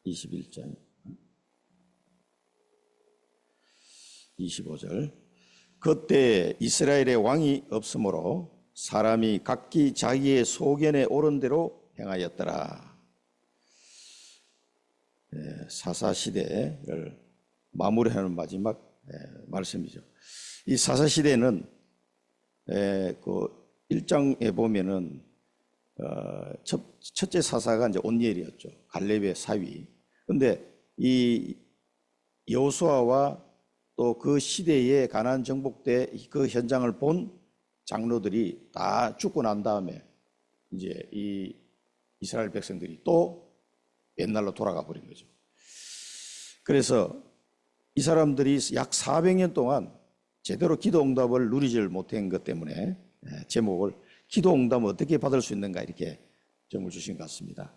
21장 25절. 그때 이스라엘의 왕이 없으므로 사람이 각기 자기의 소견에 옳은 대로 행하였더라. 사사시대를 마무리하는 마지막 말씀이죠. 이 사사시대는 그 1장에 보면은 첫째 사사가 이제 온니엘이었죠. 갈렙의 사위. 그런데 이 여호수아와 또 그 시대에 가나안 정복 때 그 현장을 본 장로들이 다 죽고 난 다음에 이제 이 이스라엘 백성들이 또 옛날로 돌아가 버린 거죠. 그래서 이 사람들이 약 400년 동안 제대로 기도 응답을 누리질 못한 것 때문에 제목을 기도 응답을 어떻게 받을 수 있는가 이렇게 점을 주신 것 같습니다.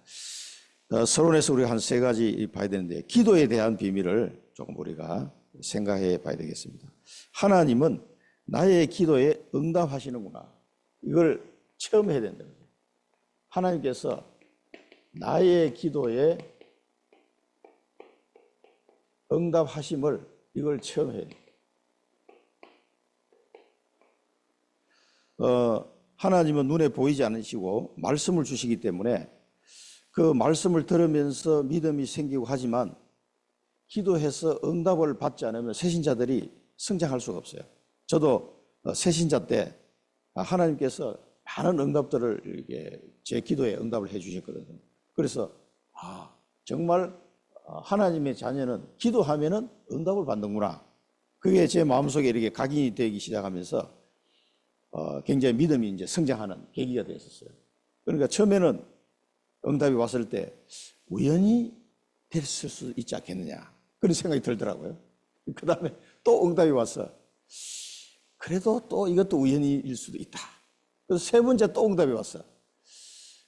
서론에서 우리가 한 3가지 봐야 되는데, 기도에 대한 비밀을 조금 우리가 생각해 봐야 되겠습니다. 하나님은 나의 기도에 응답하시는구나. 이걸 체험해야 된다는 거예요. 하나님께서 나의 기도에 응답하심을 이걸 체험해야 돼요. 하나님은 눈에 보이지 않으시고 말씀을 주시기 때문에 그 말씀을 들으면서 믿음이 생기고 하지만 기도해서 응답을 받지 않으면 새신자들이 성장할 수가 없어요. 저도 새신자 때 하나님께서 많은 응답들을 이렇게 제 기도에 응답을 해 주셨거든요. 그래서 정말 하나님의 자녀는 기도하면은 응답을 받는구나. 그게 제 마음속에 이렇게 각인이 되기 시작하면서 굉장히 믿음이 이제 성장하는 계기가 되었어요. 그러니까 처음에는 응답이 왔을 때 우연히 됐을 수 있지 않겠느냐 그런 생각이 들더라고요. 그 다음에 또 응답이 왔어. 그래도 또 이것도 우연일 수도 있다. 그래서 3번째 또 응답이 왔어.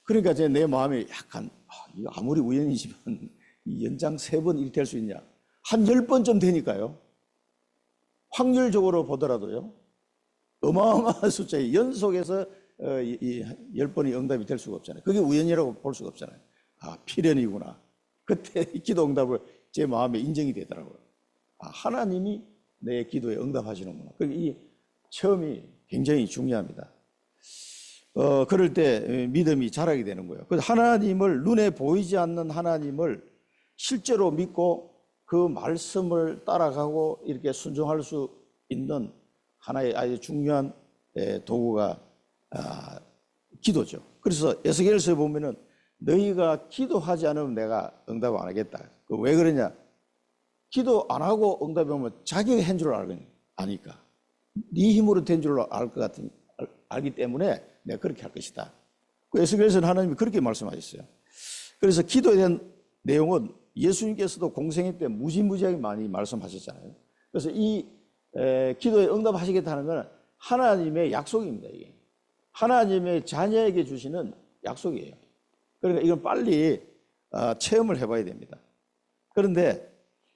그러니까 내 마음이 약간 이거 아무리 우연이지만 이 연장 3번 이렇게 될 수 있냐. 한 10번쯤 되니까요. 확률적으로 보더라도요. 어마어마한 숫자에 연속해서 이 10번이 응답이 될 수가 없잖아요. 그게 우연이라고 볼 수가 없잖아요. 필연이구나. 그때 기도 응답을 제 마음에 인정이 되더라고요. 하나님이 내 기도에 응답하시는구나. 이 체험이 굉장히 중요합니다. 그럴 때 믿음이 자라게 되는 거예요. 그래서 하나님을, 눈에 보이지 않는 하나님을 실제로 믿고 그 말씀을 따라가고 이렇게 순종할 수 있는 하나의 아주 중요한 도구가 기도죠. 그래서 에스겔서에 보면은 너희가 기도하지 않으면 내가 응답 안 하겠다. 왜 그러냐? 기도 안 하고 응답이 오면 자기가 한 줄 아니까. 네 힘으로 된 줄 알기 때문에 내가 그렇게 할 것이다. 그 에스겔서는 하나님이 그렇게 말씀하셨어요. 그래서 기도에 대한 내용은 예수님께서도 공생애 때 무지무지하게 많이 말씀하셨잖아요. 그래서 이 기도에 응답하시겠다는 것은 하나님의 약속입니다. 이게 하나님의 자녀에게 주시는 약속이에요. 그러니까 이건 빨리 체험을 해봐야 됩니다. 그런데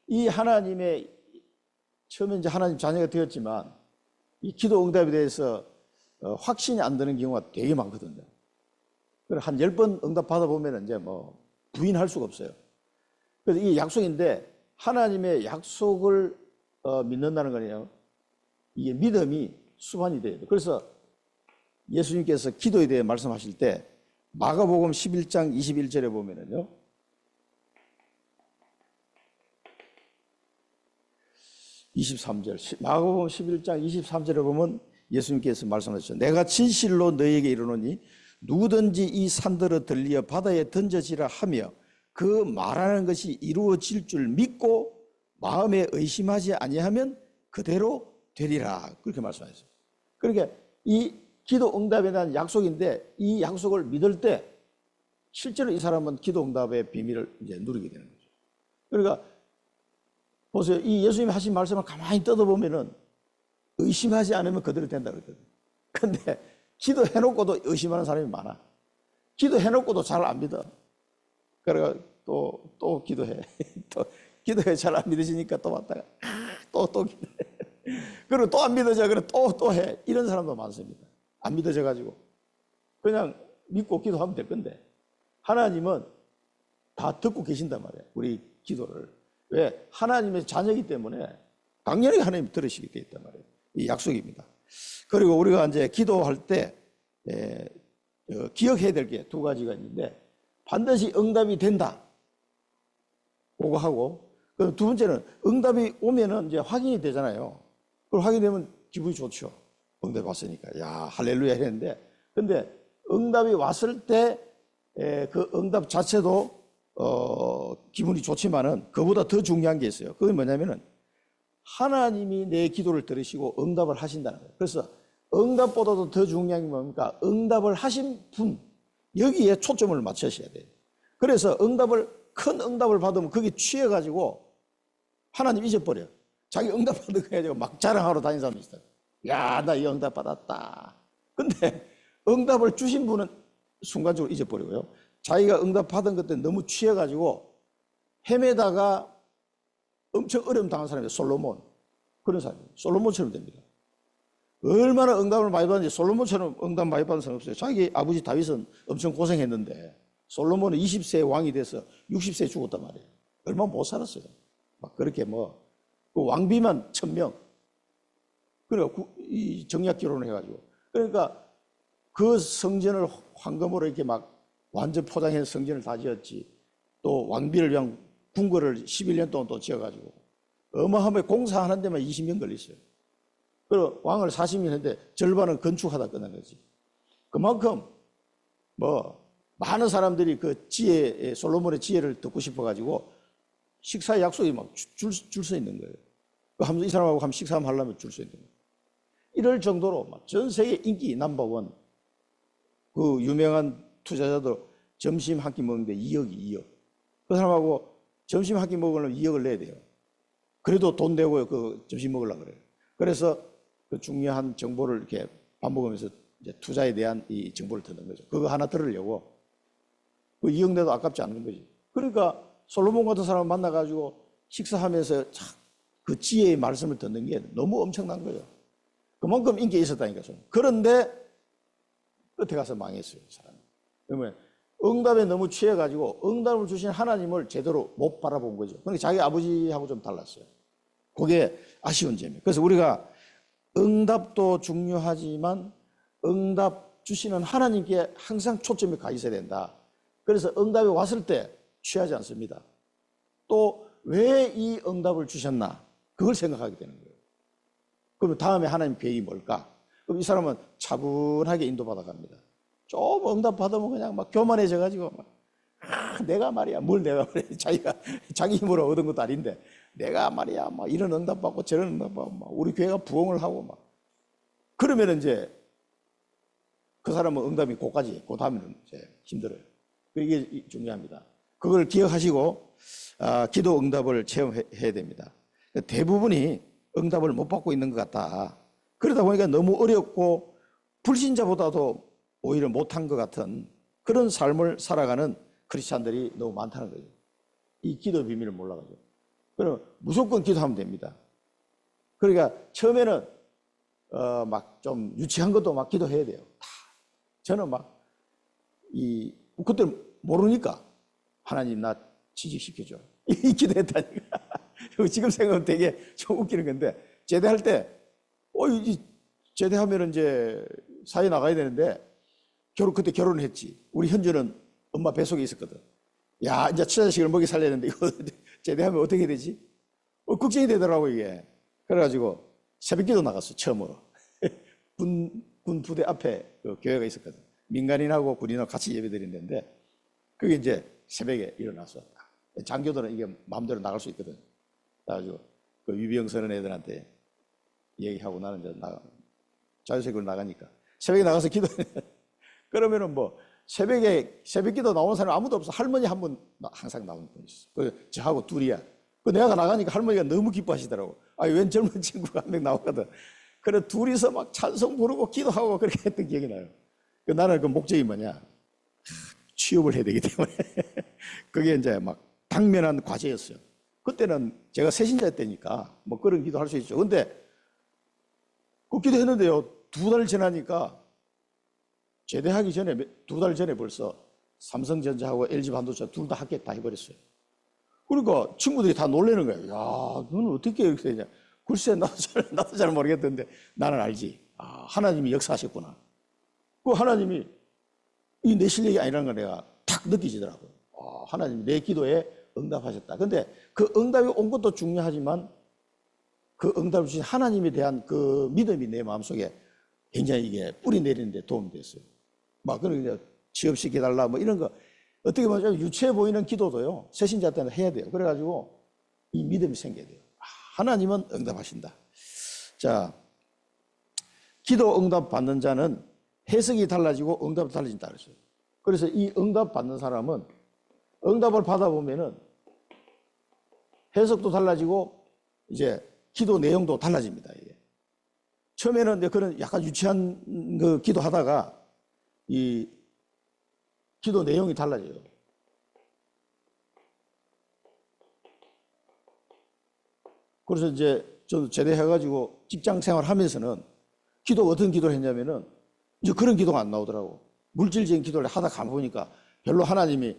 이 하나님의, 처음에 이제 하나님 자녀가 되었지만 이 기도 응답에 대해서 확신이 안 드는 경우가 되게 많거든요. 그래서 한 10번 응답 받아보면 이제 뭐 부인할 수가 없어요. 그래서 이 약속인데 하나님의 약속을 믿는다는 거는요, 이게 믿음이 수반이 돼야 돼요. 그래서 예수님께서 기도에 대해 말씀하실 때 마가복음 11장 21절에 보면은요, 마가복음 11장 23절에 보면 예수님께서 말씀하셨죠. 내가 진실로 너희에게 이르노니 누구든지 이 산들을 들리어 바다에 던져지라 하며 그 말하는 것이 이루어질 줄 믿고 마음에 의심하지 아니하면 그대로 되리라. 그렇게 말씀하셨어요. 그러니까 이 기도 응답에 대한 약속인데 이 약속을 믿을 때 실제로 이 사람은 기도 응답의 비밀을 이제 누리게 되는 거죠. 그러니까 보세요. 이 예수님이 하신 말씀을 가만히 뜯어보면은 의심하지 않으면 그대로 된다 그랬거든요. 근데 기도해놓고도 의심하는 사람이 많아. 기도해놓고도 잘 안 믿어. 그래가 또 기도해. 또 기도해 잘 안 믿어지니까 또 왔다가 또 기도해. 그리고 또 안 믿어져. 그래 또 해. 이런 사람도 많습니다. 안 믿어져 가지고 그냥 믿고 기도하면 될 건데, 하나님은 다 듣고 계신단 말이에요. 우리 기도를. 왜? 하나님의 자녀이기 때문에 당연히 하나님 들으시게 돼 있단 말이에요. 이 약속입니다. 그리고 우리가 이제 기도할 때 기억해야 될 게 두 가지가 있는데 반드시 응답이 된다. 그거 하고 두 번째는 응답이 오면은 이제 확인이 되잖아요. 그걸 확인되면 기분이 좋죠. 응답이 왔으니까. 야, 할렐루야 이랬는데 근데 응답이 왔을 때 그 응답 자체도 기분이 좋지만은 그보다 더 중요한 게 있어요. 그게 뭐냐면은 하나님이 내 기도를 들으시고 응답을 하신다는 거예요. 그래서 응답보다도 더 중요한 게 뭡니까? 응답을 하신 분, 여기에 초점을 맞추셔야 돼요. 그래서 큰 응답을 받으면 거기 취해가지고 하나님 잊어버려요. 자기 응답 받은 거 가지고 막 자랑하러 다니는 사람이 있어요. 야, 나 이 응답 받았다. 근데 응답을 주신 분은 순간적으로 잊어버리고요. 자기가 응답 받은 것 때문에 너무 취해가지고 헤매다가 엄청 어려움 당한 사람이에요. 솔로몬. 그런 사람이에요. 솔로몬처럼 됩니다. 얼마나 응답을 많이 받는지 솔로몬처럼 응답 많이 받은 사람 없어요. 자기 아버지 다윗은 엄청 고생했는데 솔로몬은 20세에 왕이 돼서 60세에 죽었단 말이에요. 얼마 못 살았어요. 막 그렇게 그 왕비만 1000명. 그러니까 이 정략 결혼을 해가지고. 그러니까 그 성전을 황금으로 이렇게 막 완전 포장해서 성전을 다 지었지. 또 왕비를 위한 궁궐을 11년 동안 또 지어가지고 어마어마하게 공사하는 데만 20년 걸렸어요. 그리고 왕을 40년 했는데 절반은 건축하다 끝난 거지. 그만큼 많은 사람들이 그 솔로몬의 지혜를 듣고 싶어가지고 식사 약속이 막 줄 서 있는 거예요. 이 사람하고 한번 식사 한번 하려면 줄 서 있는 거예요. 이럴 정도로 전 세계 인기 넘버원. 그 유명한 투자자도 점심 한 끼 먹는데 2억. 그 사람하고 점심 한 끼 먹으려면 2억을 내야 돼요. 그래도 돈 내고 그 점심 먹으려고 그래요. 그래서 그 중요한 정보를 이렇게 밥 먹으면서 이제 투자에 대한 이 정보를 듣는 거죠. 그거 하나 들으려고. 그 2억 내도 아깝지 않은 거지. 그러니까 솔로몬 같은 사람을 만나가지고 식사하면서 그 지혜의 말씀을 듣는 게 너무 엄청난 거예요. 그만큼 인기가 있었다니까. 그런데 끝에 가서 망했어요, 사람이. 그러면 응답에 너무 취해가지고 응답을 주신 하나님을 제대로 못 바라본 거죠. 그러니까 자기 아버지하고 좀 달랐어요. 그게 아쉬운 점이에요. 그래서 우리가 응답도 중요하지만 응답 주시는 하나님께 항상 초점이 가 있어야 된다. 그래서 응답이 왔을 때 취하지 않습니다. 또 왜 이 응답을 주셨나? 그걸 생각하게 되는 거예요. 그럼 다음에 하나님 계획이 뭘까? 그럼 이 사람은 차분하게 인도받아 갑니다. 좀 응답 받으면 그냥 막 교만해져가지고 내가 말이야, 뭘 내가 말이야. 자기 힘으로 얻은 것도 아닌데 내가 말이야, 막 이런 응답 받고 저런 응답 받고 막 우리 교회가 부흥을 하고 막 그러면 이제 그 사람은 응답이 그까지, 그 다음에는 이제 힘들어요. 이게 중요합니다. 그걸 기억하시고 기도 응답을 체험해야 됩니다. 대부분이 응답을 못 받고 있는 것 같다. 그러다 보니까 너무 어렵고 불신자보다도 오히려 못한 것 같은 그런 삶을 살아가는 크리스찬들이 너무 많다는 거예요. 이 기도 비밀을 몰라가지고. 그럼 무조건 기도하면 됩니다. 그러니까 처음에는 막 좀 유치한 것도 막 기도해야 돼요. 저는 그때 모르니까 하나님 나 취직시켜줘. 이 기도했다니까. 지금 생각하면 되게 좀 웃기는 건데 제대할 때 제대하면 이제 사회 나가야 되는데 그때 결혼을 했지. 우리 현주는 엄마 뱃속에 있었거든. 야, 이제 처자식을 먹이 살려야 되는데 이거 제대하면 어떻게 되지? 걱정이 되더라고 이게. 그래가지고 새벽기도 나갔어 처음으로. 군 부대 앞에 그 교회가 있었거든. 민간인하고 군인하고 같이 예배드린다는데 그게 이제 새벽에 일어났어. 장교들은 이게 마음대로 나갈 수 있거든. 그래가지고 그 유비형 서는 애들한테 얘기하고 나는 이제 자유색으로 나가니까 새벽에 나가서 기도해. 그러면은 새벽에 새벽기도 나오는 사람 아무도 없어. 할머니 한 분 항상 나오는 분이 있어. 그 저하고 둘이야. 그 내가 나가니까 할머니가 너무 기뻐하시더라고. 웬 젊은 친구가 한 명 나오거든. 그래 둘이서 막 찬송 부르고 기도하고 그렇게 했던 기억이 나요. 나는 그 목적이 뭐냐? 취업을 해야 되기 때문에 그게 이제 막 당면한 과제였어요. 그때는 제가 새신자 때니까 그런 기도 할 수 있죠. 근데 그 기도했는데요. 2달 지나니까 제대하기 전에 2달 전에 벌써 삼성전자하고 LG반도체 둘 다 합격 다 해버렸어요. 그러니까 친구들이 다 놀라는 거예요. 야, 너는 어떻게 이렇게 되냐. 글쎄, 나도 잘 모르겠던데 나는 알지. 아, 하나님이 역사하셨구나. 그 하나님이 이 내 실력이 아니라는 걸 내가 탁 느끼지더라고요. 아, 하나님이 내 기도에 응답하셨다. 근데 그 응답이 온 것도 중요하지만 그 응답을 주신 하나님에 대한 그 믿음이 내 마음속에 굉장히 이게 뿌리 내리는 데 도움이 됐어요. 막 그러니까 취업시켜달라 뭐 이런 거 어떻게 보면 유치해 보이는 기도도요. 새신자 때는 해야 돼요. 그래가지고 이 믿음이 생겨야 돼요. 아, 하나님은 응답하신다. 자, 기도 응답 받는 자는 해석이 달라지고 응답이 달라진다 그랬어요. 그래서 이 응답 받는 사람은 응답을 받아보면은 해석도 달라지고 이제 기도 내용도 달라집니다. 이게. 처음에는 그런 약간 유치한 그 기도하다가 이 기도 내용이 달라져요. 그래서 이제 저도 제대해가지고 직장 생활 하면서는 어떤 기도를 했냐면은 이제 그런 기도가 안 나오더라고. 물질적인 기도를 하다 가보니까 별로 하나님이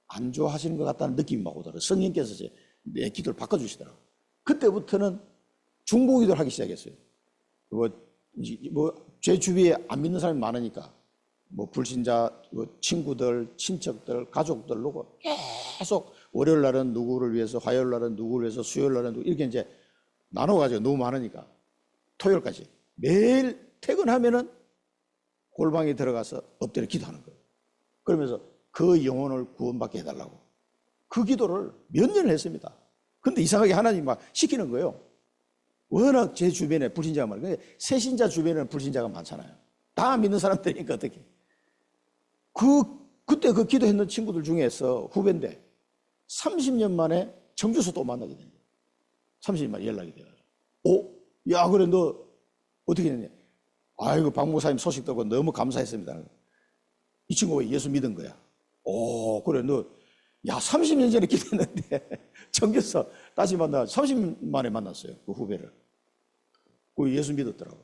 안 좋아하시는 것 같다는 느낌이 막 오더라고요. 성령께서 이제 내 기도를 바꿔주시더라고요. 그때부터는 중보 기도를 하기 시작했어요. 제 주위에 안 믿는 사람이 많으니까 뭐 불신자, 친구들, 친척들, 가족들 놓고 계속 월요일 날은 누구를 위해서, 화요일 날은 누구를 위해서, 수요일 날은 누구 이렇게 이제 나눠가지고 너무 많으니까 토요일까지 매일 퇴근하면은 골방에 들어가서 엎드려 기도하는 거예요. 그러면서 그 영혼을 구원받게 해달라고. 그 기도를 몇 년을 했습니다. 근데 이상하게 하나님 막 시키는 거예요. 워낙 제 주변에 불신자가 많아요. 새신자 주변에는 불신자가 많잖아요. 다 믿는 사람들이니까 어떻게. 그때 그 기도했는 친구들 중에서 후배인데 30년 만에 청주에서 또 만나게 된 거예요. 30년 만에 연락이 돼가지고. 야, 그래, 너 어떻게 됐냐? 아이고, 박 목사님 소식 듣고 너무 감사했습니다. 이 친구가 예수 믿은 거야. 그래, 너, 야, 30년 전에 기도했는데, 청주에서 다시 만나, 30년 만에 만났어요. 그 후배를. 그 예수 믿었더라고.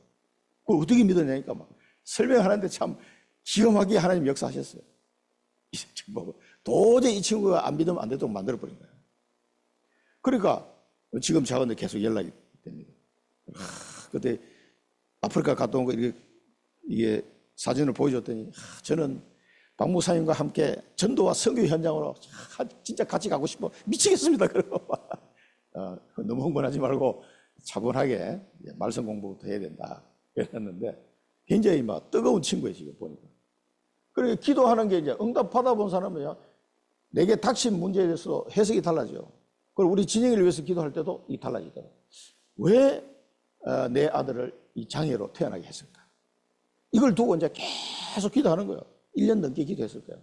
그걸 어떻게 믿었냐니까 막 설명하는데 참 기가 막히게 하나님 역사하셨어요. 도저히 이 친구가 안 믿으면 안 되도록 만들어버린 거예요. 그러니까 지금 저하고 계속 연락이 됩니다. 그때 아프리카 갔다 온 거 이게 사진을 보여줬더니 저는 박 목사님과 함께 전도와 선교 현장으로 진짜 같이 가고 싶어 미치겠습니다. 그러고 너무 흥분하지 말고 차분하게 말씀 공부부터 해야 된다. 그랬는데 굉장히 막 뜨거운 친구예요, 지금 보니까. 그리고 기도하는 게 이제 응답 받아본 사람은요, 내게 닥친 문제에 대해서 해석이 달라져요. 그리고 우리 진영이를 위해서 기도할 때도 이 달라지더라고요. 왜 내 아들을 이 장애로 태어나게 했을까? 이걸 두고 이제 계속 기도하는 거예요. 1년 넘게 기도했을 거예요.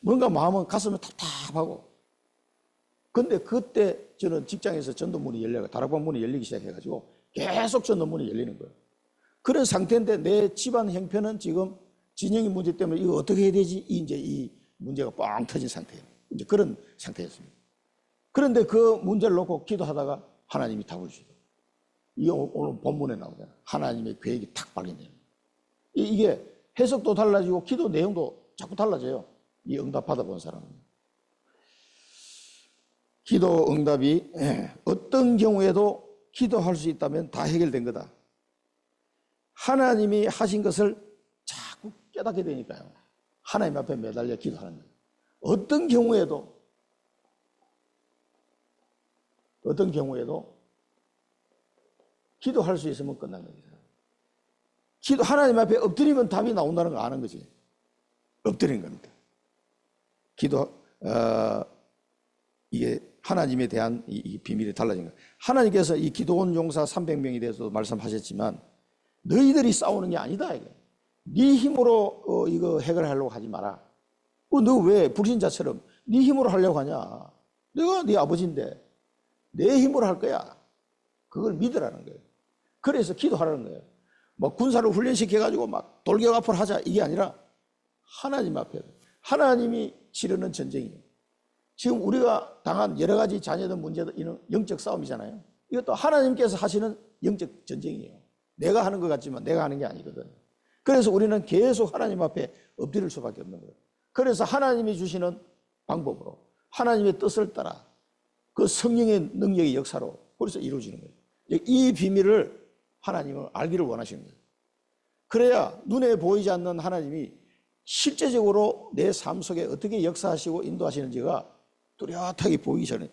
뭔가 마음은 가슴은 답답하고. 근데 그때 저는 직장에서 전도문이 열려가 다락방 문이 열리기 시작해가지고 계속 전도문이 열리는 거예요. 그런 상태인데 내 집안 형편은 지금 진영이 문제 때문에 이거 어떻게 해야 되지? 이제 이 문제가 뻥 터진 상태예요. 이제 그런 상태였습니다. 그런데 그 문제를 놓고 기도하다가 하나님이 답을 주시더라고요. 이게 오늘 본문에 나오잖아요. 하나님의 계획이 탁 발견돼요. 이게 해석도 달라지고 기도 내용도 자꾸 달라져요. 이 응답 받아본 사람은. 기도 응답이 어떤 경우에도 기도할 수 있다면 다 해결된 거다. 하나님이 하신 것을 자꾸 깨닫게 되니까요. 하나님 앞에 매달려 기도하는 거예요. 어떤 경우에도 기도할 수 있으면 끝난 겁니다. 하나님 앞에 엎드리면 답이 나온다는 걸 아는 거지. 엎드리는 겁니다. 이게 하나님에 대한 이 비밀이 달라진 거예요. 하나님께서 이 기도원 용사 300명에 대해서도 말씀하셨지만 너희들이 싸우는 게 아니다. 이거. 네 힘으로 이거 해결하려고 하지 마라. 너 왜 불신자처럼 네 힘으로 하려고 하냐. 내가 네 아버지인데 내 힘으로 할 거야. 그걸 믿으라는 거예요. 그래서 기도하라는 거예요. 뭐 군사를 훈련시켜가지고 막 돌격 앞으로 하자 이게 아니라 하나님 앞에 하나님이 치르는 전쟁이에요. 지금 우리가 당한 여러 가지 자녀들 문제도 이런 영적 싸움이잖아요. 이것도 하나님께서 하시는 영적 전쟁이에요. 내가 하는 것 같지만 내가 하는 게 아니거든. 그래서 우리는 계속 하나님 앞에 엎드릴 수밖에 없는 거예요. 그래서 하나님이 주시는 방법으로 하나님의 뜻을 따라 그 성령의 능력의 역사로 그래서 이루어지는 거예요. 이 비밀을 하나님은 알기를 원하시는 거예요. 그래야 눈에 보이지 않는 하나님이 실제적으로 내 삶 속에 어떻게 역사하시고 인도하시는지가 뚜렷하게 보이기 전에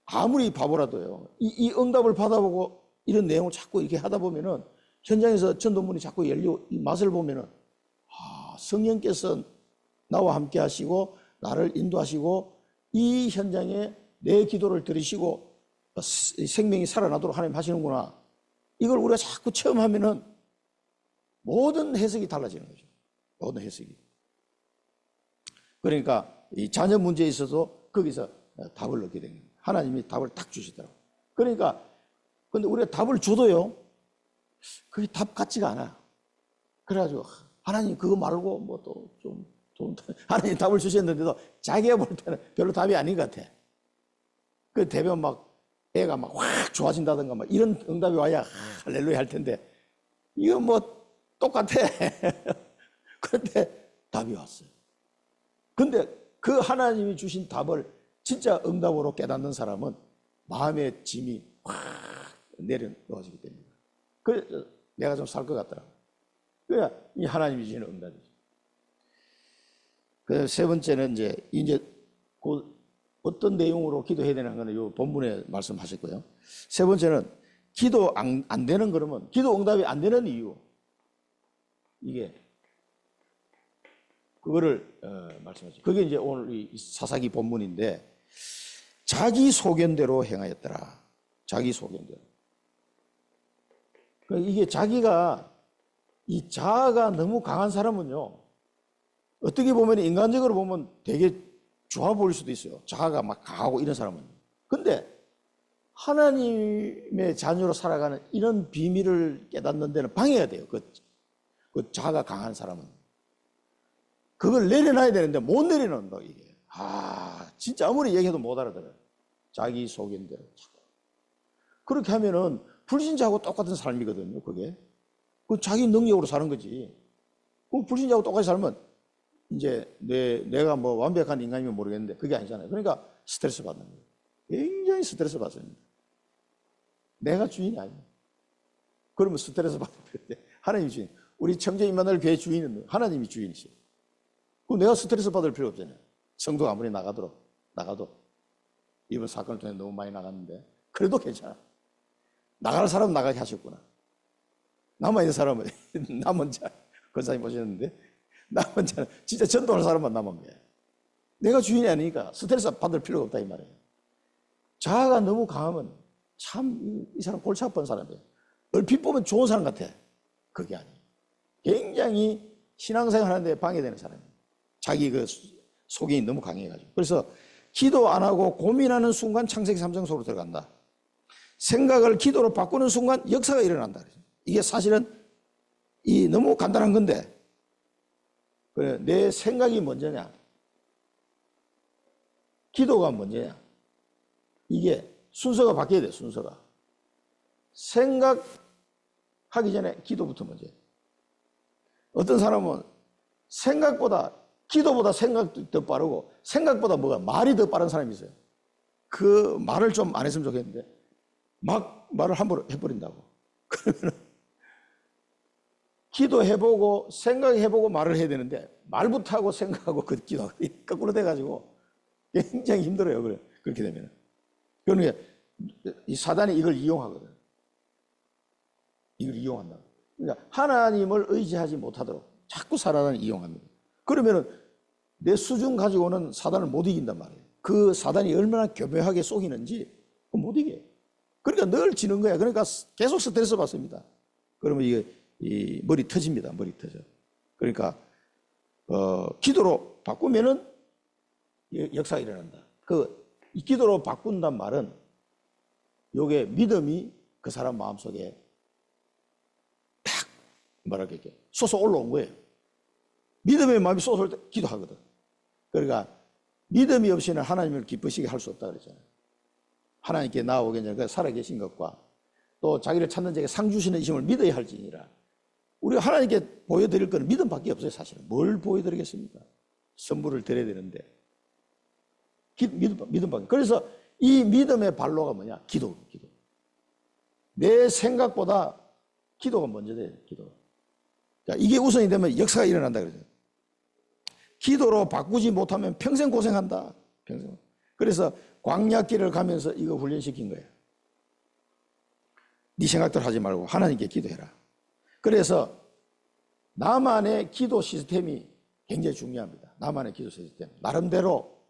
아무리 바보라도요. 이 응답을 받아보고 이런 내용을 자꾸 이렇게 하다 보면은 현장에서 전도문이 자꾸 열리고 이 맛을 보면은 성령께서 나와 함께 하시고 나를 인도하시고 이 현장에 내 기도를 들으시고 생명이 살아나도록 하나님 하시는구나. 이걸 우리가 자꾸 체험하면은 모든 해석이 달라지는 거죠. 모든 해석이. 그러니까 이 자녀 문제에 있어서 거기서 답을 얻게 된 거예요. 하나님이 답을 딱 주시더라고요. 그러니까 근데 우리가 답을 줘도요. 그게 답 같지가 않아. 그래가지고 하나님 그거 말고 뭐 또 좀 하나님 답을 주셨는데도 자기가 볼 때는 별로 답이 아닌 것 같아. 그 대변 막 애가 막 확 좋아진다든가 막 이런 응답이 와야 할렐루야 할 텐데 이건 뭐 똑같아. 그런데 답이 왔어요. 근데 그 하나님이 주신 답을 진짜 응답으로 깨닫는 사람은 마음의 짐이 확 내려놓아지기 때문에 그래서 내가 좀 살 것 같더라고요. 그래야 이 하나님이 주시는 응답이죠. 그 세 번째는 이제 그 어떤 내용으로 기도해야 되는 거는 이 본문에 말씀하셨고요. 세 번째는 기도 안 되는 그러면 기도 응답이 안 되는 이유 이게 그거를 말씀하죠. 그게 이제 오늘 이 사사기 본문인데 자기 소견대로 행하였더라. 자기 소견대로. 이게 자기가 이 자아가 너무 강한 사람은요. 어떻게 보면 인간적으로 보면 되게 좋아 보일 수도 있어요. 자아가 막 강하고 이런 사람은. 근데 하나님의 자녀로 살아가는 이런 비밀을 깨닫는 데는 방해가 돼요. 그 자아가 강한 사람은. 그걸 내려놔야 되는데 못 내려놓는다, 이게. 진짜 아무리 얘기해도 못 알아들어요. 자기 소견대로. 그렇게 하면은 불신자하고 똑같은 삶이거든요, 그게. 그 자기 능력으로 사는 거지. 그 불신자하고 똑같이 살면 이제 내가 뭐 완벽한 인간이면 모르겠는데 그게 아니잖아요. 그러니까 스트레스 받는 거예요. 굉장히 스트레스 받습니다. 내가 주인이 아니에요. 그러면 스트레스 받을 필요 없대. 하나님이 주인. 우리 청정 임마누엘 교회 주인은 하나님이 주인이시에요. 그럼 내가 스트레스 받을 필요 없잖아요. 성도가 아무리 나가도 이번 사건을 통해 너무 많이 나갔는데 그래도 괜찮아. 나갈 사람은 나가게 하셨구나. 남아있는 사람은 남은 자 권사님 보셨는데 남은 자는 진짜 전도할 사람만 남은 거예요. 내가 주인이 아니니까 스트레스 받을 필요가 없다 이 말이에요. 자아가 너무 강하면 참 이 사람 골치 아픈 사람이에요. 얼핏 보면 좋은 사람 같아. 그게 아니에요. 굉장히 신앙생활 하는데 방해되는 사람이에요. 자기 그 소견이 너무 강해가지고. 그래서 기도 안 하고 고민하는 순간 창세기 3장 속으로 들어간다. 생각을 기도로 바꾸는 순간 역사가 일어난다. 이게 사실은 너무 간단한 건데 그래, 내 생각이 먼저냐 기도가 먼저냐 이게 순서가 바뀌어야 돼. 순서가 생각하기 전에 기도부터 먼저예요. 어떤 사람은 생각보다 기도보다 생각도 더 빠르고 생각보다 말이 더 빠른 사람이 있어요. 그 말을 좀 안 했으면 좋겠는데 막 말을 함부로 해버린다고. 그러면 기도해보고 생각해보고 말을 해야 되는데 말부터 하고 생각하고 그 기도가 거꾸로 돼가지고 굉장히 힘들어요. 그렇게 되면. 그러니까 이 사단이 이걸 이용하거든. 이걸 이용한다. 그러니까 하나님을 의지하지 못하도록 자꾸 사단을 이용합니다. 그러면은 내 수준 가지고는 사단을 못 이긴단 말이에요. 그 사단이 얼마나 교묘하게 속이는지 못 이겨요. 그러니까 늘 지는 거야. 그러니까 계속 스트레스 받습니다. 그러면 이 머리 터집니다. 머리 터져. 그러니까 기도로 바꾸면은 역사가 일어난다. 이 기도로 바꾼단 말은 요게 믿음이 그 사람 마음속에 탁 뭐랄까 이렇게 솟아 올라온 거예요. 믿음의 마음이 솟아올 때 기도하거든. 그러니까 믿음이 없이는 하나님을 기쁘시게 할 수 없다 그랬잖아요. 하나님께 나아오기 전에 살아계신 것과 또 자기를 찾는 자에게 상 주시는 이심을 믿어야 할지니라. 우리가 하나님께 보여드릴 것은 믿음밖에 없어요. 사실은 뭘 보여드리겠습니까? 선물을 드려야 되는데 믿음밖에. 그래서 이 믿음의 발로가 뭐냐? 기도. 내 생각보다 기도가 먼저 돼요. 기도. 자, 이게 우선이 되면 역사가 일어난다 그러죠. 기도로 바꾸지 못하면 평생 고생한다. 평생. 그래서 광야길을 가면서 이거 훈련시킨 거예요. 네 생각대로 하지 말고 하나님께 기도해라. 그래서 나만의 기도 시스템이 굉장히 중요합니다. 나만의 기도 시스템. 나름대로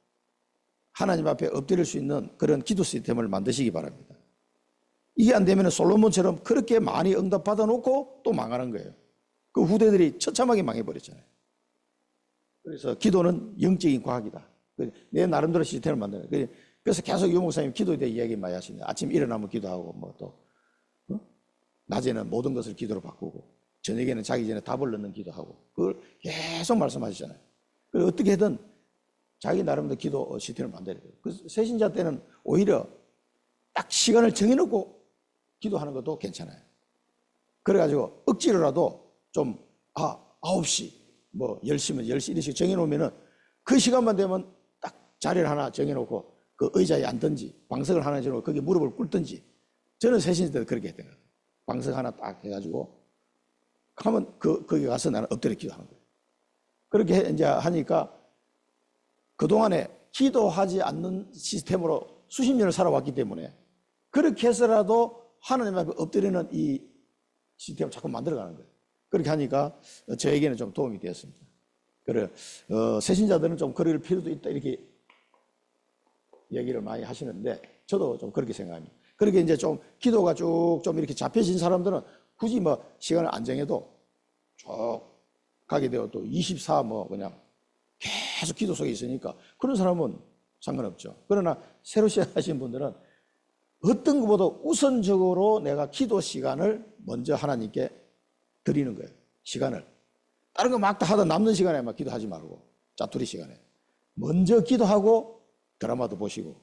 하나님 앞에 엎드릴 수 있는 그런 기도 시스템을 만드시기 바랍니다. 이게 안 되면 솔로몬처럼 그렇게 많이 응답받아 놓고 또 망하는 거예요. 그 후대들이 처참하게 망해버렸잖아요. 그래서 기도는 영적인 과학이다. 내 나름대로 시스템을 만드는 거예요. 그래서 계속 유 목사님 기도에 대해 이야기 많이 하시네요. 아침 일어나면 기도하고 뭐 또 낮에는 모든 것을 기도로 바꾸고 저녁에는 자기 전에 답을 넣는 기도하고 그걸 계속 말씀하시잖아요. 그래서 어떻게든 자기 나름대로 기도 시스템을 만들어야 돼요. 그 새신자 때는 오히려 딱 시간을 정해놓고 기도하는 것도 괜찮아요. 그래가지고 억지로라도 좀 9시 뭐 10시면 10시 이렇게 정해놓으면은 그 시간만 되면 딱 자리를 하나 정해놓고 그 의자에 앉든지 방석을 하나 정해놓고 거기에 무릎을 꿇든지 저는 새신자 때 그렇게 했던 거예요. 방석 하나 딱 해가지고 하면 거기 가서 나는 엎드려 기도하는 거예요. 그렇게 이제 하니까 그동안에 기도하지 않는 시스템으로 수십 년을 살아왔기 때문에 그렇게 해서라도 하나님 앞에 엎드리는 이 시스템을 자꾸 만들어가는 거예요. 그렇게 하니까 저에게는 좀 도움이 되었습니다. 그래, 새신자들은 좀 그럴 필요도 있다 이렇게 얘기를 많이 하시는데 저도 좀 그렇게 생각합니다. 그렇게 이제 좀 기도가 쭉 좀 이렇게 잡혀진 사람들은 굳이 뭐 시간을 안 정해도 쭉 가게 되어도 24 뭐 그냥 계속 기도 속에 있으니까 그런 사람은 상관없죠. 그러나 새로 시작하신 분들은 어떤 것보다 우선적으로 내가 기도 시간을 먼저 하나님께 드리는 거예요. 시간을. 다른 거 막 다 하다 남는 시간에 막 기도하지 말고 짜투리 시간에 먼저 기도하고 드라마도 보시고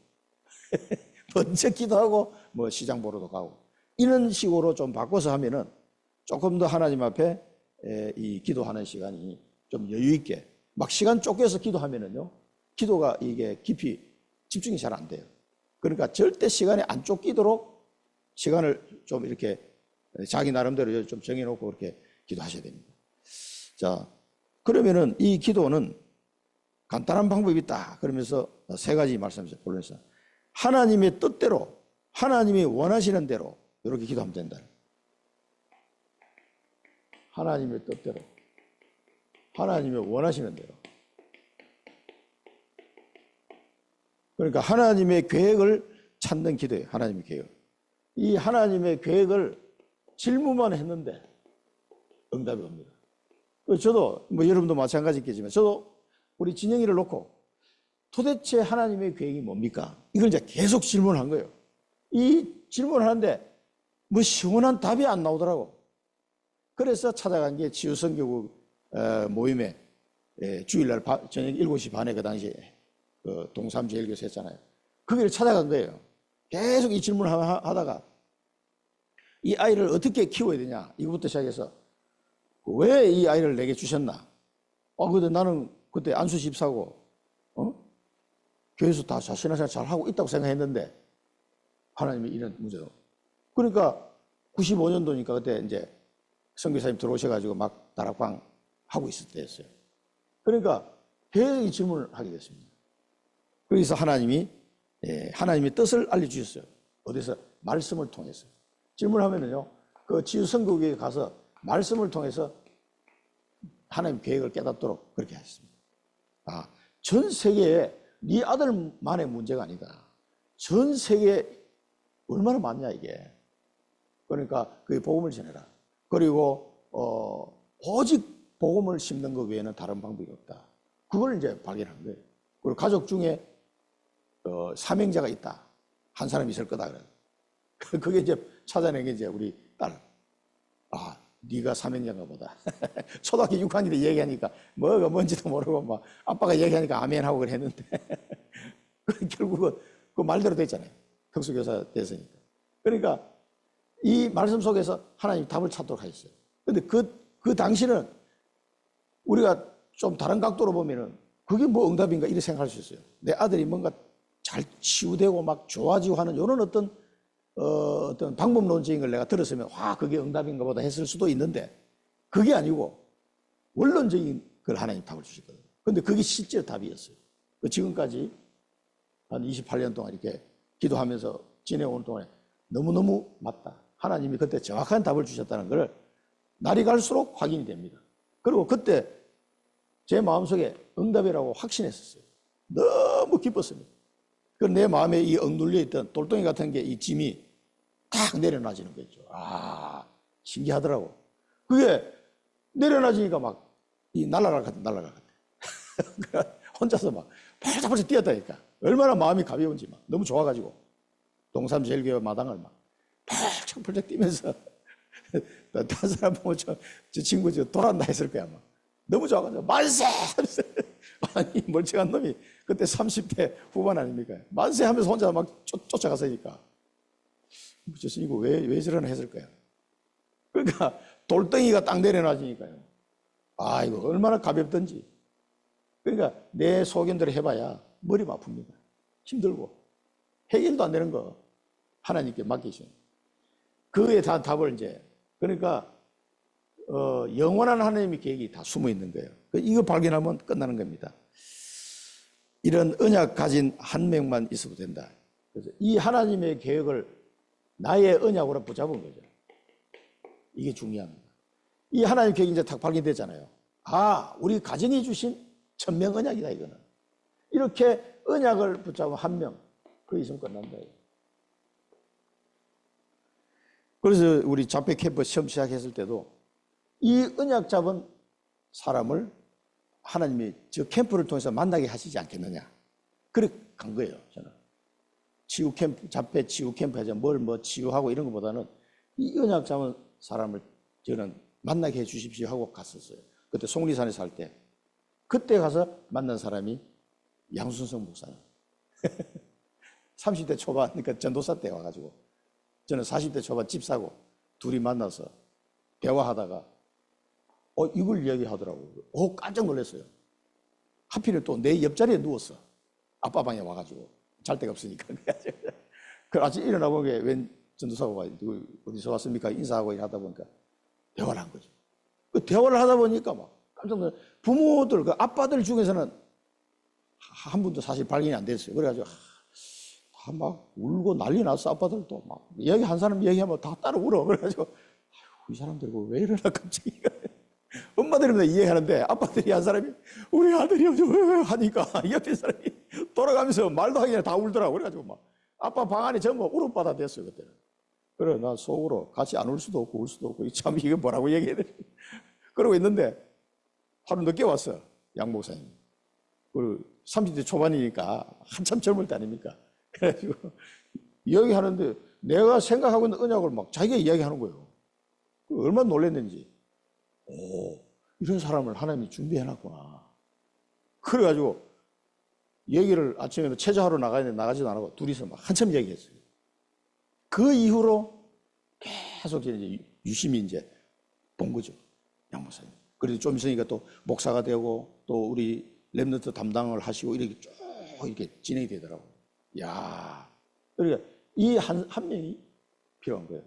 먼저 기도하고 뭐 시장 보러도 가고 이런 식으로 좀 바꿔서 하면은 조금 더 하나님 앞에 이 기도하는 시간이 좀 여유 있게 막 시간 쫓겨서 기도하면은요 기도가 이게 깊이 집중이 잘 안 돼요. 그러니까 절대 시간에 안 쫓기도록 시간을 좀 이렇게 자기 나름대로 좀 정해놓고 그렇게 기도하셔야 됩니다. 자, 그러면은 이 기도는 간단한 방법이 있다. 그러면서 세 가지 말씀하셨어요. 본론에서 하나님의 뜻대로, 하나님이 원하시는 대로 이렇게 기도하면 된다. 하나님의 뜻대로, 하나님이 원하시는 대로. 그러니까 하나님의 계획을 찾는 기도예요. 하나님의 계획. 이 하나님의 계획을 질문만 했는데 응답이 옵니다. 저도 뭐 여러분도 마찬가지겠지만 저도 우리 진영이를 놓고 도대체 하나님의 계획이 뭡니까? 이걸 이제 계속 질문한 거예요. 이 질문하는데 뭐 시원한 답이 안 나오더라고. 그래서 찾아간 게 치유선교국 모임에 주일날 저녁 7시 반에 그 당시에 동삼제일교에서 했잖아요. 거기를 찾아간 거예요. 계속 이 질문을 하다가 이 아이를 어떻게 키워야 되냐 이거부터 시작해서 왜 이 아이를 내게 주셨나? 근데 나는 그때 안수 집사고 교회에서 다 신앙생활 잘 하고 있다고 생각했는데 하나님이 이런 문제도. 그러니까 95년도니까 그때 이제 선교사님 들어오셔가지고 막 다락방 하고 있을 때였어요. 그러니까 계속 이 질문을 하게 됐습니다. 그래서 하나님이 하나님의 뜻을 알려주셨어요. 어디서? 말씀을 통해서. 질문하면은요, 그 치유선교국에 가서 말씀을 통해서 하나님 계획을 깨닫도록 그렇게 하셨습니다. 전 세계에 네 아들만의 문제가 아니다. 전 세계에 얼마나 많냐 이게. 그러니까 그 복음을 전해라. 그리고 오직 복음을 심는 것 외에는 다른 방법이 없다. 그걸 이제 발견한 거예요. 그리고 가족 중에 사명자가 있다. 한 사람이 있을 거다. 그래. 그게 이제 찾아낸 게 이제 우리 딸. 네가 사명자인가 보다. 초등학교 6학년 때 얘기하니까 뭐가 뭔지도 모르고 막 아빠가 얘기하니까 아멘 하고 그랬는데 결국은 그 말대로 됐잖아요. 특수교사 됐으니까. 그러니까 이 말씀 속에서 하나님 답을 찾도록 하셨어요. 근데 그 당시는 우리가 좀 다른 각도로 보면은 그게 뭐 응답인가 이렇게 생각할 수 있어요. 내 아들이 뭔가 잘 치유되고 막 좋아지고 하는 이런 어떤 방법론적인 걸 내가 들었으면 와 그게 응답인가 보다 했을 수도 있는데 그게 아니고 원론적인 걸 하나님 답을 주셨거든요. 근데 그게 실제 답이었어요. 지금까지 한 28년 동안 이렇게 기도하면서 지내온 동안에 너무너무 맞다. 하나님이 그때 정확한 답을 주셨다는 걸 날이 갈수록 확인이 됩니다. 그리고 그때 제 마음속에 응답이라고 확신했었어요. 너무 기뻤습니다. 내 마음에 이 억눌려 있던 돌덩이 같은 게 이 짐이 탁 내려놔지는 거죠. 아, 신기하더라고. 그게 내려놔지니까 막 이 날아갈 것 같아, 날아갈 것 같아. 혼자서 막 팔짝팔짝 뛰었다니까. 얼마나 마음이 가벼운지 막 너무 좋아가지고 동삼제일교회 마당을 막 팔짝팔짝 뛰면서 다른 사람 보고 저 친구 돌았나 했을 거야. 막. 너무 좋아가지고 만세! 아니 멀쩡한 놈이 그때 30대 후반 아닙니까? 만세 하면서 혼자 막 쫓아가서니까 그래서 이거 왜 저러나 했을 거야. 그러니까 돌덩이가 딱 내려놔지니까요. 아 이거 얼마나 가볍던지. 그러니까 내 소견대로 해봐야 머리가 아픕니다. 힘들고 해결도 안 되는 거 하나님께 맡기셔요. 그에 다 답을 이제 그러니까 영원한 하나님의 계획이 다 숨어 있는 거예요. 이거 발견하면 끝나는 겁니다. 이런 언약 가진 한 명만 있어도 된다. 그래서 이 하나님의 계획을 나의 언약으로 붙잡은 거죠. 이게 중요합니다. 이 하나님의 계획이 이제 딱 발견됐잖아요. 아, 우리 가정이 주신 천명 언약이다 이거는. 이렇게 언약을 붙잡은 한 명, 그 있으면 끝난다. 그래서 우리 자폐 캠프 시험 시작했을 때도 이 언약 잡은 사람을 하나님이 저 캠프를 통해서 만나게 하시지 않겠느냐. 그래 간 거예요, 저는. 치유 캠프, 자폐 치유 캠프에서 뭘 치유하고 이런 것보다는 이 언약 잡은 사람을 저는 만나게 해 주십시오 하고 갔었어요. 그때 속리산에 살 때. 그때 가서 만난 사람이 양순성 목사님. 30대 초반, 그러니까 전도사 때 와가지고 저는 40대 초반 집 사고 둘이 만나서 대화하다가 이걸 이야기하더라고요. 깜짝 놀랐어요. 하필은 또 내 옆자리에 누웠어. 아빠 방에 와가지고 잘 데가 없으니까. 그 아침에 일어나 보니까 웬 전도사가 와, 어디서 왔습니까? 인사하고 일하다 보니까 대화를 한 거죠. 그 대화를 하다 보니까 막 깜짝 놀랐어요. 부모들, 그 아빠들 중에서는 한 분도 사실 발견이 안 됐어요. 그래가지고 다 막 울고 난리 났어. 아빠들도 막 한 사람 얘기하면 다 따라 울어. 그래가지고 이 사람들 왜 이러나 갑자기. 엄마들은 이해하는데 아빠들이 한 사람이 우리 아들이 하니까 옆에 사람이 돌아가면서 말도 하기 전에 다 울더라고. 그래가지고 막 아빠 방 안에 전부 울음바다 됐어요 그때는. 그래 나 속으로 같이 안 울 수도 없고 울 수도 없고 참 이게 뭐라고 얘기해야 돼. 그러고 있는데 하루 늦게 왔어 양 목사님. 그리고 30대 초반이니까 한참 젊을 때 아닙니까? 그래가지고 이야기하는데 내가 생각하고 있는 언약을 막 자기가 이야기하는 거예요. 얼마나 놀랐는지. 이런 사람을 하나님이 준비해놨구나. 그래가지고 얘기를 아침에 체조하러 나가는데 나가지도 않고 둘이서 막 한참 얘기했어요. 그 이후로 계속 이제 유심히 이제 본 거죠. 양 목사님. 그래도 좀 있으니까 또 목사가 되고 또 우리 랩런트 담당을 하시고 이렇게 쭉 이렇게 진행이 되더라고요. 야, 그러니까 이 한 명이 필요한 거예요.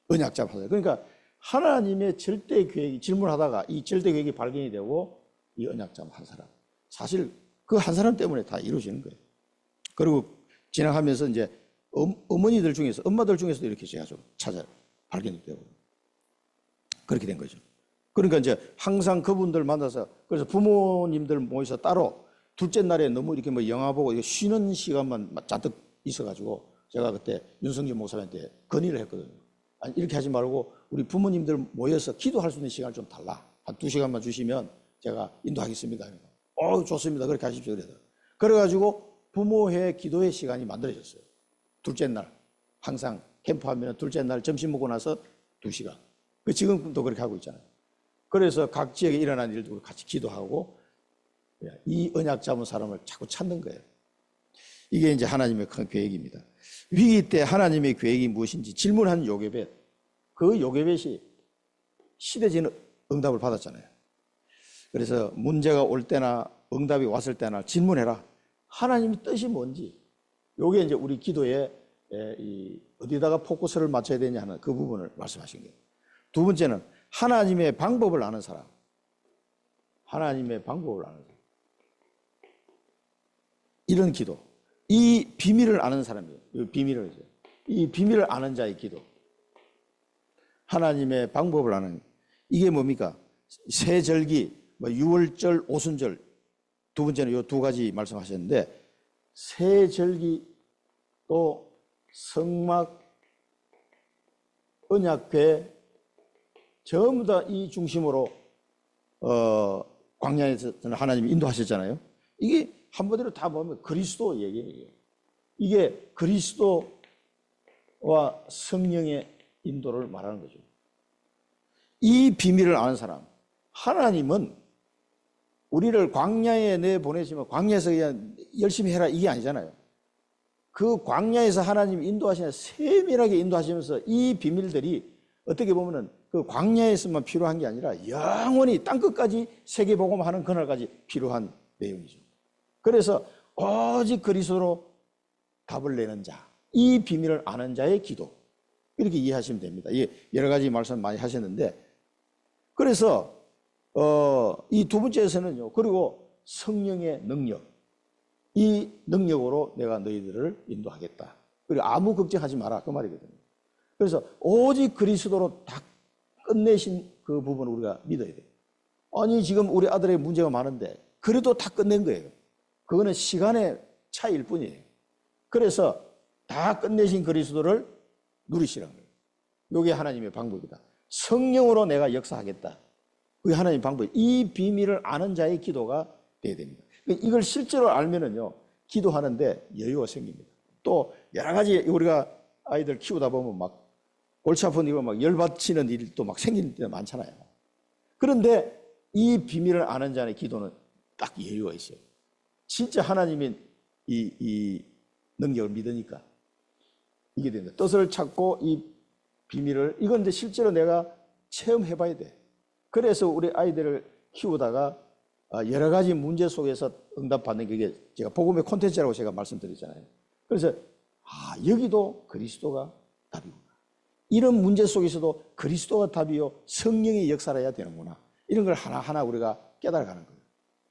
언약 잡아서. 그러니까 하나님의 절대 계획이 질문하다가 이 절대 계획이 발견이 되고 이 언약 잡은 한 사람. 사실 그 한 사람 때문에 다 이루어지는 거예요. 그리고 지나가면서 이제 어머니들 중에서, 엄마들 중에서도 이렇게 제가 좀 발견이 되고 그렇게 된 거죠. 그러니까 이제 항상 그분들 만나서 그래서 부모님들 모여서 따로 둘째 날에 너무 이렇게 영화 보고 쉬는 시간만 잔뜩 있어가지고 제가 그때 윤성진 목사님한테 건의를 했거든요. 아니, 이렇게 하지 말고 우리 부모님들 모여서 기도할 수 있는 시간을 좀 달라. 한 2시간만 주시면 제가 인도하겠습니다. 좋습니다. 그렇게 하십시오. 그래가지고 부모회 기도회 시간이 만들어졌어요. 둘째 날. 항상 캠프하면 둘째 날 점심 먹고 나서 2시간. 지금도 그렇게 하고 있잖아요. 그래서 각 지역에 일어난 일도 같이 기도하고 이 언약 잡은 사람을 자꾸 찾는 거예요. 이게 이제 하나님의 큰 계획입니다. 위기 때 하나님의 계획이 무엇인지 질문한 요게벳. 그 요게벳이 시대지는 응답을 받았잖아요. 그래서 문제가 올 때나 응답이 왔을 때나 질문해라. 하나님의 뜻이 뭔지. 요게 이제 우리 기도에 어디다가 포커스를 맞춰야 되냐 하는 그 부분을 말씀하신 거예요. 두 번째는 하나님의 방법을 아는 사람. 하나님의 방법을 아는 사람. 이런 기도. 이 비밀을 아는 사람이에요. 이 비밀을 아는 자의 기도. 하나님의 방법을 아는. 이게 뭡니까? 세절기, 유월절, 오순절. 두 번째는 이 두 가지 말씀하셨는데, 세절기 또 성막, 언약궤 전부 다 이 중심으로 광야에서는 하나님이 인도하셨잖아요. 이게 한마디로 다 보면 그리스도 얘기예요. 이게 그리스도와 성령의 인도를 말하는 거죠. 이 비밀을 아는 사람. 하나님은 우리를 광야에 내보내시면 광야에서 그냥 열심히 해라 이게 아니잖아요. 그 광야에서 하나님이 인도하시는 세밀하게 인도하시면서 이 비밀들이 어떻게 보면은 그 광야에서만 필요한 게 아니라 영원히 땅끝까지 세계복음하는 그날까지 필요한 내용이죠. 그래서 오직 그리스도로 답을 내는 자, 이 비밀을 아는 자의 기도, 이렇게 이해하시면 됩니다. 여러 가지 말씀 많이 하셨는데, 그래서 이 두 번째에서는요, 그리고 성령의 능력, 이 능력으로 내가 너희들을 인도하겠다. 그리고 아무 걱정하지 마라, 그 말이거든요. 그래서 오직 그리스도로 다 끝내신 그 부분을 우리가 믿어야 돼요. 아니 지금 우리 아들의 문제가 많은데 그래도 다 끝낸 거예요. 그거는 시간의 차이일 뿐이에요. 그래서 다 끝내신 그리스도를 누리시라는 거예요. 이게 하나님의 방법이다. 성령으로 내가 역사하겠다. 그게 하나님의 방법. 이 비밀을 아는 자의 기도가 돼야 됩니다. 이걸 실제로 알면은요, 기도하는데 여유가 생깁니다. 또 여러 가지 우리가 아이들 키우다 보면 막 골치 아픈 이거 막 열받치는 일도 막 생기는 때 많잖아요. 그런데 이 비밀을 아는 자의 기도는 딱 여유가 있어요. 진짜 하나님이 이 능력을 믿으니까 이게 됩니다. 뜻을 찾고 이 비밀을, 이건 이제 실제로 내가 체험해 봐야 돼. 그래서 우리 아이들을 키우다가 여러 가지 문제 속에서 응답받는 게 제가 복음의 콘텐츠라고 제가 말씀드렸잖아요. 그래서 여기도 그리스도가 답이구나. 이런 문제 속에서도 그리스도가 답이요 성령의 역사를 해야 되는구나. 이런 걸 하나하나 우리가 깨달아가는 거예요.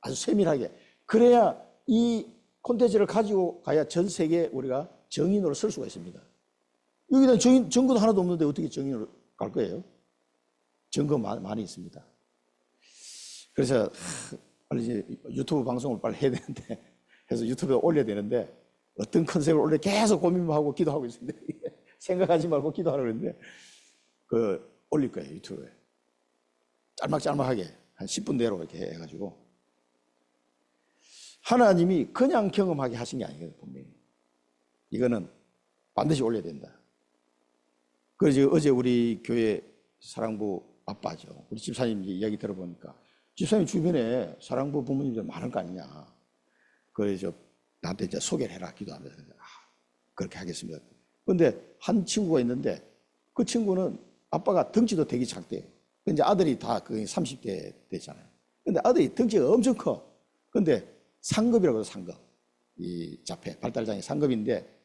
아주 세밀하게. 그래야 이 콘텐츠를 가지고 가야 전 세계에 우리가 정인으로 설 수가 있습니다. 여기다 증거도 하나도 없는데 어떻게 정인으로 갈 거예요? 증거 많이 있습니다. 그래서 빨리 이제 유튜브 방송을 빨리 해야 되는데, 해서 유튜브에 올려야 되는데, 어떤 컨셉을 올려 계속 고민하고 기도하고 있습니다. 생각하지 말고 기도하라고 그랬는데, 올릴 거예요, 유튜브에. 짤막짤막하게, 한 10분 내로 이렇게 해가지고. 하나님이 그냥 경험하게 하신 게 아니거든요, 분명히. 이거는 반드시 올려야 된다. 그래서 어제 우리 교회 사랑부 아빠죠. 우리 집사님 이야기 들어보니까, 집사님 주변에 사랑부 부모님들 많을 거 아니냐. 그래서 나한테 이제 소개를 해라, 기도하면서. 그렇게 하겠습니다. 그런데 한 친구가 있는데, 그 친구는 아빠가 덩치도 되게 작대요. 이제 아들이 다 거의 30대 됐잖아요. 근데 아들이 덩치가 엄청 커. 근데 상급이라고 해서 상급. 이 자폐, 발달장애 상급인데,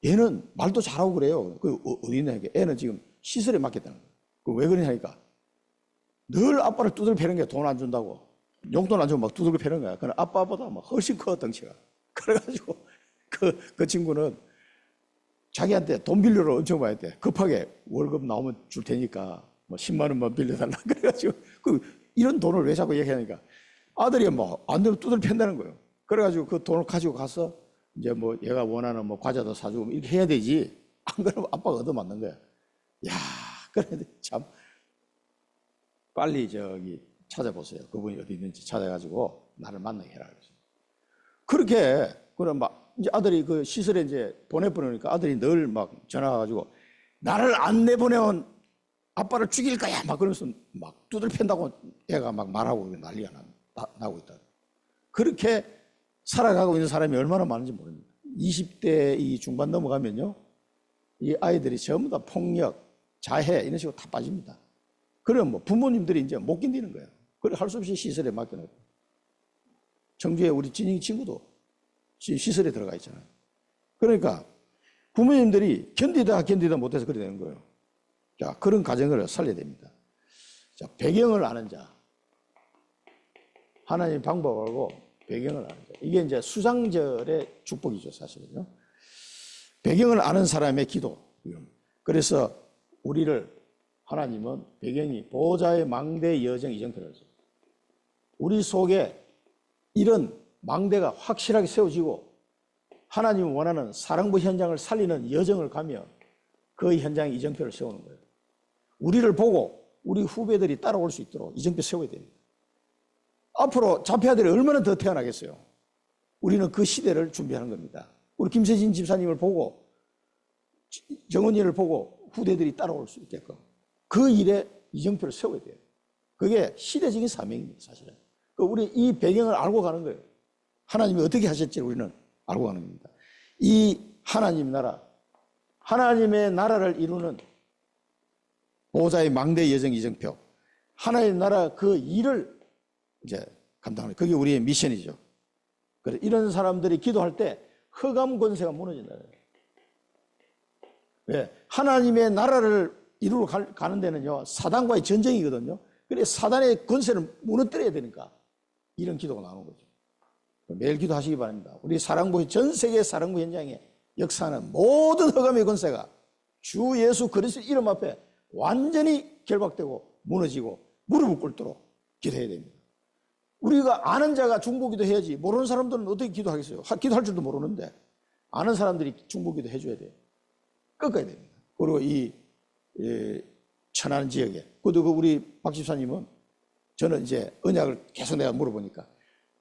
얘는 말도 잘하고 그래요. 어디 있냐, 애는 지금 시설에 맡겼다는 거예요. 왜 그러냐니까, 늘 아빠를 두들 패는 게 돈 안 준다고. 용돈 안 주면 막 두들겨 패는 거야. 그럼 아빠보다 막 훨씬 커, 덩치가. 그래가지고 그 친구는 자기한테 돈 빌려러 엄청 많이 돼. 급하게 월급 나오면 줄 테니까 뭐 10만 원만 빌려달라. 그래가지고 이런 돈을 왜 자꾸 얘기하니까 아들이 뭐 안 되면 두들 팬다는 거예요. 그래가지고 그 돈을 가지고 가서 이제 뭐 얘가 원하는 뭐 과자도 사주고 이렇게 해야 되지. 안 그러면 아빠가 얻어맞는 거야. 야, 그래 참. 빨리 저기 찾아보세요. 그분이 어디 있는지 찾아가지고 나를 만나게 해라. 그렇게, 그럼 막, 이제 아들이 그 시설에 이제 보내보내니까 아들이 늘 막 전화 와가지고 나를 안 내보내면 아빠를 죽일 거야. 막 그러면서 막 두들 팬다고 애가 막 말하고 난리가 나고 있다. 그렇게 살아가고 있는 사람이 얼마나 많은지 모릅니다. 20대 이 중반 넘어가면요, 이 아이들이 전부 다 폭력, 자해, 이런 식으로 다 빠집니다. 그럼 뭐 부모님들이 이제 못 견디는 거예요. 그래 할 수 없이 시설에 맡겨놓고. 청주에 우리 진영이 친구도 시설에 들어가 있잖아요. 그러니까 부모님들이 견디다 못해서 그래 되는 거예요. 자, 그런 가정을 살려야 됩니다. 자, 배경을 아는 자. 하나님 방법하고 배경을 아는 자. 이게 이제 수장절의 축복이죠, 사실은요. 배경을 아는 사람의 기도. 그래서 우리를 하나님은 배경이 보호자의 망대 여정 이정표라서 우리 속에 이런 망대가 확실하게 세워지고 하나님이 원하는 사랑부 현장을 살리는 여정을 가며 그 현장에 이정표를 세우는 거예요. 우리를 보고 우리 후배들이 따라올 수 있도록 이정표 세워야 됩니다. 앞으로 자폐아들이 얼마나 더 태어나겠어요. 우리는 그 시대를 준비하는 겁니다. 우리 김세진 집사님을 보고 정은이를 보고 후대들이 따라올 수 있게끔 그 일에 이정표를 세워야 돼요. 그게 시대적인 사명입니다, 사실은. 우리 이 배경을 알고 가는 거예요. 하나님이 어떻게 하실지를 우리는 알고 가는 겁니다. 이 하나님 나라, 하나님의 나라를 이루는 보호자의 망대 여정 이정표, 하나님 나라 그 일을 이제 감당하는, 그게 우리의 미션이죠. 그래서 이런 사람들이 기도할 때 흑암 권세가 무너진다. 왜? 하나님의 나라를 이루러 가는 데는요, 사단과의 전쟁이거든요. 그래서 사단의 권세를 무너뜨려야 되니까 이런 기도가 나오는 거죠. 매일 기도하시기 바랍니다. 우리 사랑부, 전 세계 사랑부 현장에 역사하는 모든 흑암의 권세가 주 예수 그리스도 이름 앞에 완전히 결박되고 무너지고 무릎을 꿇도록 기도해야 됩니다. 우리가 아는 자가 중보기도 해야지 모르는 사람들은 어떻게 기도하겠어요? 기도할 줄도 모르는데 아는 사람들이 중보기도 해줘야 돼요. 꺾어야 됩니다. 그리고 이 천안 지역에, 그리고 우리 박 집사님은 저는 이제 언약을 계속 내가 물어보니까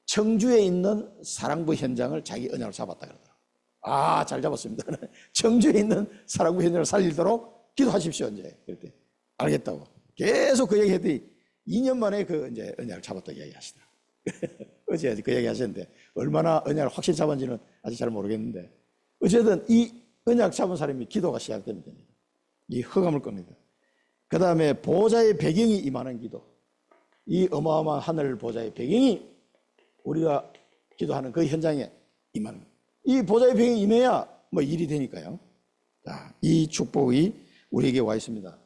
청주에 있는 사랑부 현장을 자기 언약을 잡았다 그러더라고요. 아, 잘 잡았습니다. 청주에 있는 사랑부 현장을 살리도록 기도하십시오, 이제. 그랬더니 알겠다고. 계속 그 얘기 했더니 2년 만에 그 이제 언약을 잡았다고 이야기 하시더라고요. 어제 그 얘기 하셨는데 얼마나 언약을 확실히 잡은지는 아직 잘 모르겠는데 어쨌든 이 언약 잡은 사람이 기도가 시작되면 됩니다. 이 흑암을 끕니다. 그 다음에 보호자의 배경이 임하는 기도. 이 어마어마한 하늘 보호자의 배경이 우리가 기도하는 그 현장에 임하는 거예요. 이 보호자의 배경이 임해야 뭐 일이 되니까요. 자, 이 축복이 우리에게 와 있습니다.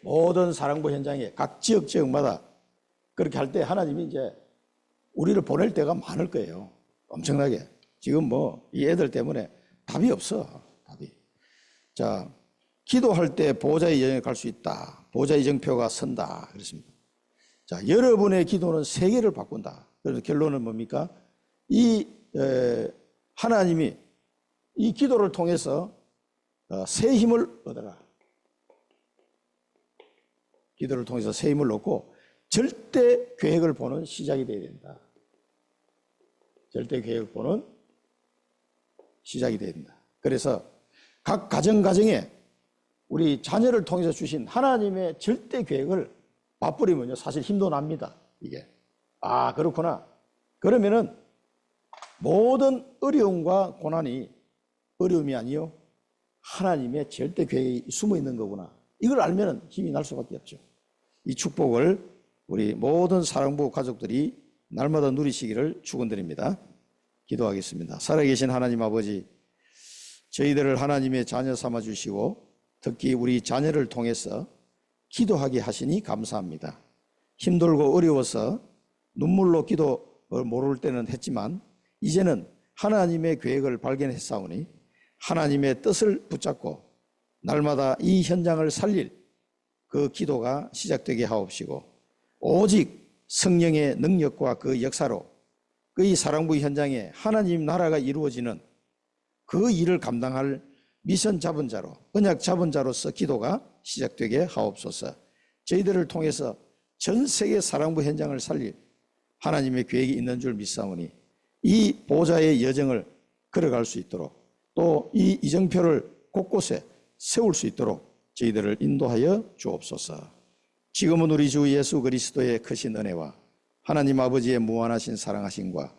모든 사랑부 현장에 각 지역마다 그렇게 할 때 하나님이 이제 우리를 보낼 때가 많을 거예요. 엄청나게. 지금 뭐 이 애들 때문에 답이 없어. 답이. 자, 기도할 때 보호자의 여정에 갈 수 있다. 보호자 이정표가 선다. 그렇습니다. 자, 여러분의 기도는 세계를 바꾼다. 그래서 결론은 뭡니까? 하나님이 이 기도를 통해서 새 힘을 얻어라. 기도를 통해서 새 힘을 얻고 절대 계획을 보는 시작이 되어야 된다. 절대 계획을 보는 시작이 되어야 된다. 그래서 각 가정에 우리 자녀를 통해서 주신 하나님의 절대 계획을 맛보리면요, 사실 힘도 납니다. 이게. 아, 그렇구나. 그러면은 모든 어려움과 고난이 어려움이 아니요, 하나님의 절대 계획이 숨어 있는 거구나. 이걸 알면은 힘이 날 수밖에 없죠. 이 축복을 우리 모든 사랑부 가족들이 날마다 누리시기를 축원드립니다. 기도하겠습니다. 살아계신 하나님 아버지, 저희들을 하나님의 자녀 삼아 주시고 특히 우리 자녀를 통해서 기도하게 하시니 감사합니다. 힘들고 어려워서 눈물로 기도를 모를 때는 했지만 이제는 하나님의 계획을 발견했사오니 하나님의 뜻을 붙잡고 날마다 이 현장을 살릴 그 기도가 시작되게 하옵시고 오직 성령의 능력과 그 역사로 그 이 사랑부 현장에 하나님 나라가 이루어지는 그 일을 감당할 미션 잡은 자로, 언약 잡은 자로서 기도가 시작되게 하옵소서. 저희들을 통해서 전 세계 사랑부 현장을 살릴 하나님의 계획이 있는 줄 믿사오니 이 보호자의 여정을 걸어갈 수 있도록 또 이 이정표를 곳곳에 세울 수 있도록 저희들을 인도하여 주옵소서. 지금은 우리 주 예수 그리스도의 크신 은혜와 하나님 아버지의 무한하신 사랑하심과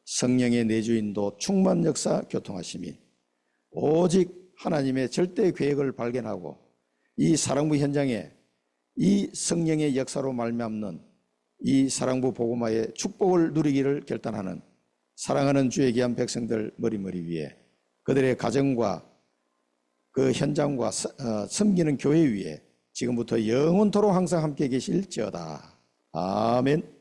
성령의 내주인도 충만 역사 교통하심이 오직 하나님의 절대 계획을 발견하고 이 사랑부 현장에 이 성령의 역사로 말미암는 이 사랑부 복음화의 축복을 누리기를 결단하는 사랑하는 주의 귀한 백성들 머리머리 위에, 그들의 가정과 그 현장과 섬기는 교회 위에 지금부터 영원토록 항상 함께 계실지어다. 아멘.